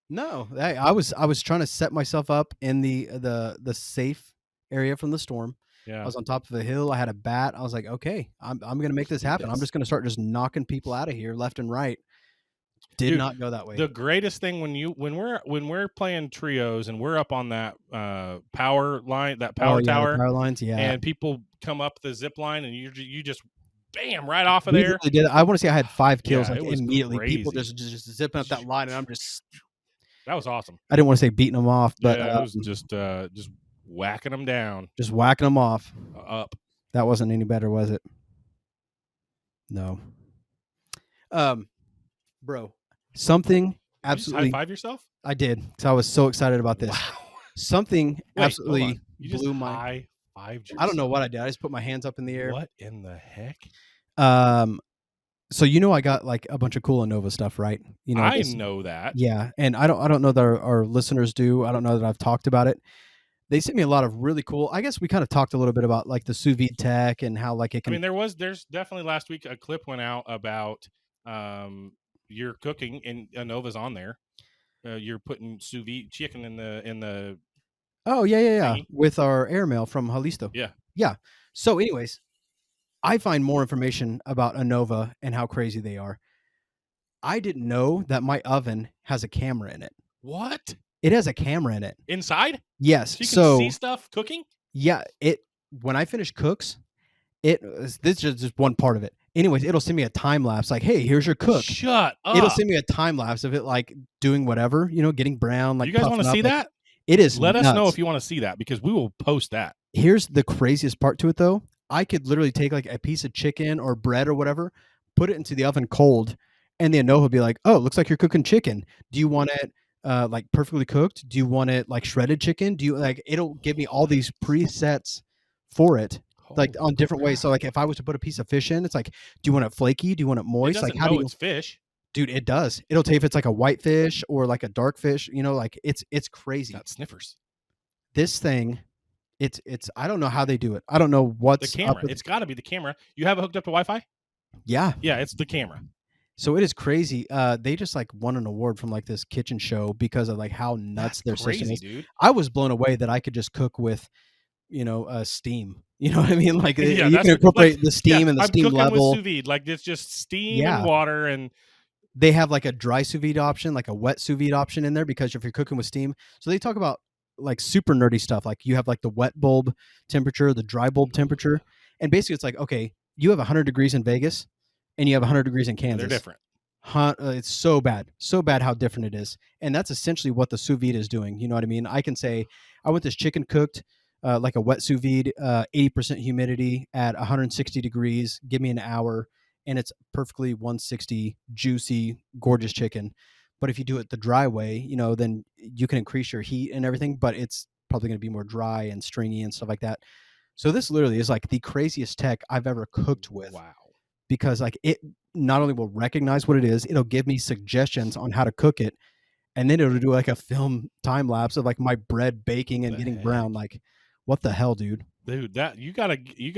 No, I was trying to set myself up in the safe area from the storm. Yeah. I was on top of a hill. I had a bat. I was like, okay, I'm gonna make this happen. I'm just gonna start just knocking people out of here left and right. Did not go that way. The greatest thing when we're playing trios and we're up on that power line, that power tower, power lines, and people come up the zip line and you just bam right off of there. Really did. I want to say I had 5 kills like immediately. Crazy. People just zipping up that line, and I'm just. That was awesome. I didn't want to say beating them off, but it was just whacking them down. Just whacking them off. Up. That wasn't any better, was it? No. Bro, something absolutely. You high five yourself? I did because I was so excited about this. Wow. Something absolutely blew my. High five yourself? I don't know what I did. I just put my hands up in the air. What in the heck? So I got like a bunch of cool Innova stuff, right? I know that. Yeah, and I don't know that our listeners do. I don't know that I've talked about it. They sent me a lot of really cool. I guess we kind of talked a little bit about like the sous vide tech and how like it can. I mean, there's definitely last week a clip went out about you're cooking and Innova's on there. You're putting sous vide chicken in the. Oh yeah, with our airmail from Jalisco. Yeah. So, anyways. I find more information about Innova and how crazy they are. I didn't know that my oven has a camera in it. What? It has a camera in it. Inside? Yes. So you can see stuff cooking? Yeah, when I finish Cooks, this is just one part of it. Anyways, it'll send me a time lapse like, "Hey, here's your cook." Shut It'll up. send me a time lapse of it, like, doing whatever, getting brown, You like, guys wanna puffing up, see like that? it is Let us know nuts. if you wanna see that because we will post that. Here's the craziest part to it, though. I could literally take, like, a piece of chicken or bread or whatever, put it into the oven cold, and the Anoa will be like, "Oh, looks like you're cooking chicken. Do you want it, like, perfectly cooked? Do you want it, like, shredded chicken? Do you" like, it'll give me all these presets for it, like, Holy on different ways. So, crap. like, if I was to put a piece of fish in, it's like, "Do you want it flaky? Do you want it It moist?" Like, doesn't how do know you it's fish. Dude, it does. It'll tell you if it's like a white fish or like a dark fish, like, it's crazy. Got sniffers. This thing, it's I don't know how they do it. I don't know The what's up camera. with. It's gotta be the camera. You have it hooked up to Wi-Fi? Yeah. Yeah, it's the camera. So it is crazy. They just like won an award from like this kitchen show because of like how nuts That's their system crazy, is. dude. I was blown away that I could just cook with, steam. You know what I mean? Like Yeah, you that's can what like, incorporate the yeah, steam and the I'm steam cooking with level. sous vide. Like, it's just steam and Yeah. water and They have like a dry sous vide option, like a wet sous vide option in there because if you're cooking with steam, so they talk about like super nerdy stuff. Like you have like the wet bulb temperature, the dry bulb temperature, and basically it's like okay, you have 100 degrees in Vegas, and you have 100 degrees in and they're Kansas. different. It's so bad how different it is, and that's essentially what the sous vide is doing. You know what I mean? I can say I want this chicken cooked like a wet sous vide, 80% humidity at 160 degrees. Give me an hour, and it's perfectly 160, juicy, gorgeous chicken. But if you do it the dry way, then you can increase your heat and everything, but it's probably going to be more dry and stringy and stuff like that. So this literally is like the craziest tech I've ever cooked with Wow. because like it not only will recognize what it is, it'll give me suggestions on how to cook it, and then it'll do like a film time lapse of like my bread baking and The getting heck? brown. Like, what the hell, dude? Dude, that we gotta get you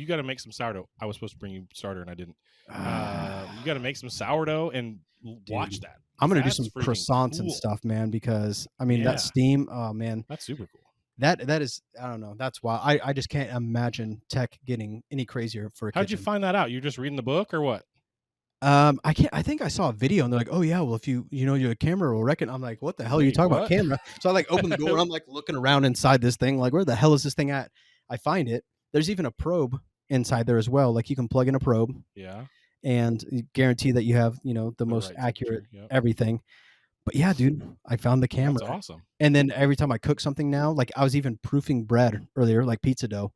gotta make some sourdough. I was supposed to bring you starter and I didn't. You gotta make some sourdough and watch Dude, that I'm because gonna do that's some freaking croissants and cool. stuff, man. Because I mean that Yeah, steam. Oh man, that's super cool. that is I don't know. That's why I just can't imagine tech getting any crazier for a How'd you kitchen. find that out? You're just reading the book or what? I can't. I think I saw a video and they're like, "Oh yeah, well if your camera will reckon." I'm like, "What the hell are you Wait, talking about, what? camera?" So I like open the door. I'm like looking around inside this thing, like, "Where the hell is this thing at?" I find it. There's even a probe inside there as well. Like you can plug in a probe Yeah, and guarantee that you have the the most right accurate temperature. Yep, everything. But yeah, dude, I found the that's camera. awesome. And then every time I cook something now, like I was even proofing bread earlier, like pizza dough.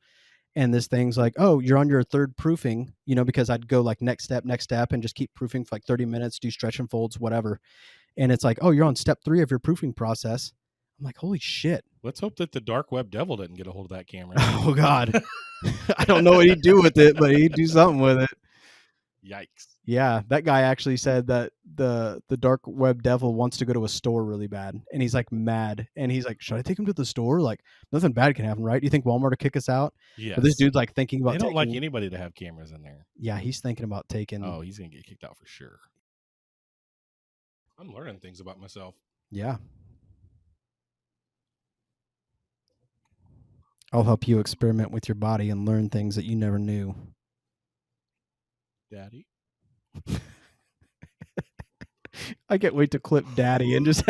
And this thing's like, oh, you're on your third proofing, because I'd go like next step, and just keep proofing for like 30 minutes, do stretch and folds, whatever. And it's like, oh, you're on step 3 of your proofing process. I'm like, holy shit. Let's hope that the dark web devil didn't get a hold of that camera. Oh, God. I don't know what he'd do with it, but he'd do something with it. Yikes. Yeah, that guy actually said that the dark web devil wants to go to a store really bad, and he's like mad, and he's like, "Should I take him to the store? Like, nothing bad can happen, right? Do you think Walmart will kick us out?" But this Yes. dude's like thinking They about don't like taking. anybody to have cameras in there. Yeah, he's thinking about taking. Oh, he's gonna get kicked out for sure. I'm learning things about myself. Yeah, I'll help you experiment with your body and learn things that you never knew. Daddy. I can't wait to clip Daddy and just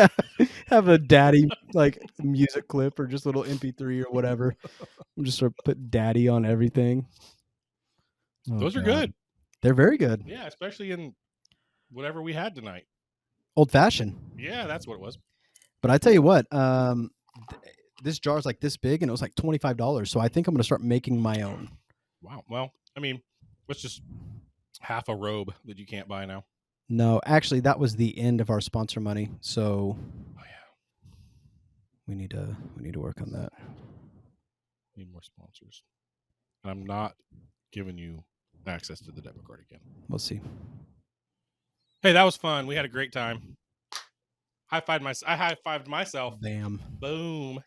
have a Daddy like music clip or just little MP3 or whatever. I'm just sort of put Daddy on everything. Oh, Those are God. good. They're very good. Yeah, especially in whatever we had tonight. Old fashioned. Yeah, that's what it was. But I tell you what, this jar's like this big and it was like $25. So I think I'm going to start making my own. Wow. Well, I mean, it's just half a robe that you can't buy now. No, actually, that was the end of our sponsor money. So, oh yeah, we need to work on that. Need more sponsors. And I'm not giving you access to the debit card again. We'll see. Hey, that was fun. We had a great time. I high-fived myself. Bam. Boom.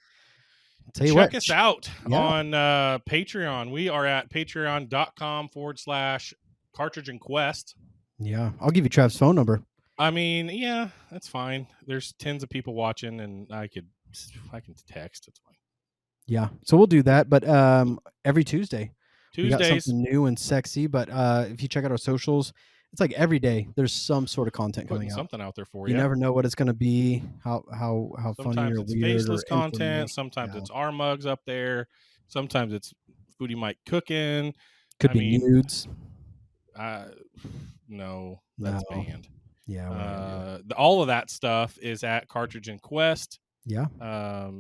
Tell you Check what, us out on Patreon. We are at patreon.com/Cartridge and Quest. Yeah, I'll give you Trav's phone number. I mean, yeah, that's fine. There's tens of people watching, and I can text. It's fine. Yeah, so we'll do that. But every Tuesdays, we got Tuesdays, something new and sexy. But if you check out our socials, it's like every day there's some sort of content coming out. Something out there for you. You never know what it's going to be, how funny or it's weird faceless or content. Sometimes it's our mugs up there. Sometimes it's Foodie Mike cooking. Could be nudes. No, that's banned. Yeah. All of that stuff is at Cartridge and Quest. Yeah.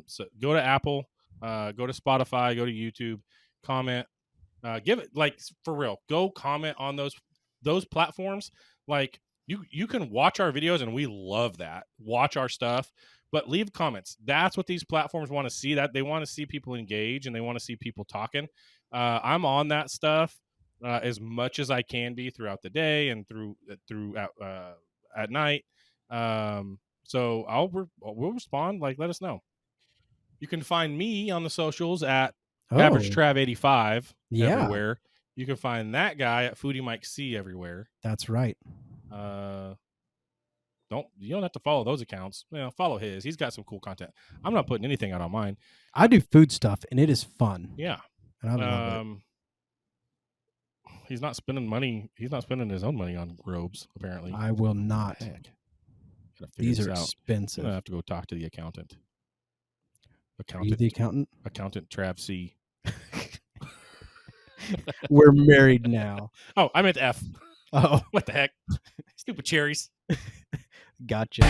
So go to Apple, go to Spotify, go to YouTube, comment, give it, like, for real, go comment on those platforms. Like, you can watch our videos and we love that. Watch our stuff, but leave comments. That's what these platforms want to see. That they want to see people engage and they want to see people talking. I'm on that stuff as much as I can be throughout the day and through at night. So we'll respond. Like, let us know. You can find me on the socials at Average Trav 85 everywhere. You can find that guy at Foodie Mike C everywhere. That's right. You don't have to follow those accounts. Follow his. He's got some cool content. I'm not putting anything out on mine. I do food stuff and it is fun. Yeah. And I love it. He's not spending money. He's not spending his own money on robes, apparently. I will not. Heck. These are expensive. I'm going to have to go talk to the accountant. Are you the accountant? Accountant Trav C. We're married now. Oh, I meant F. Oh. What the heck? Stupid cherries. Gotcha.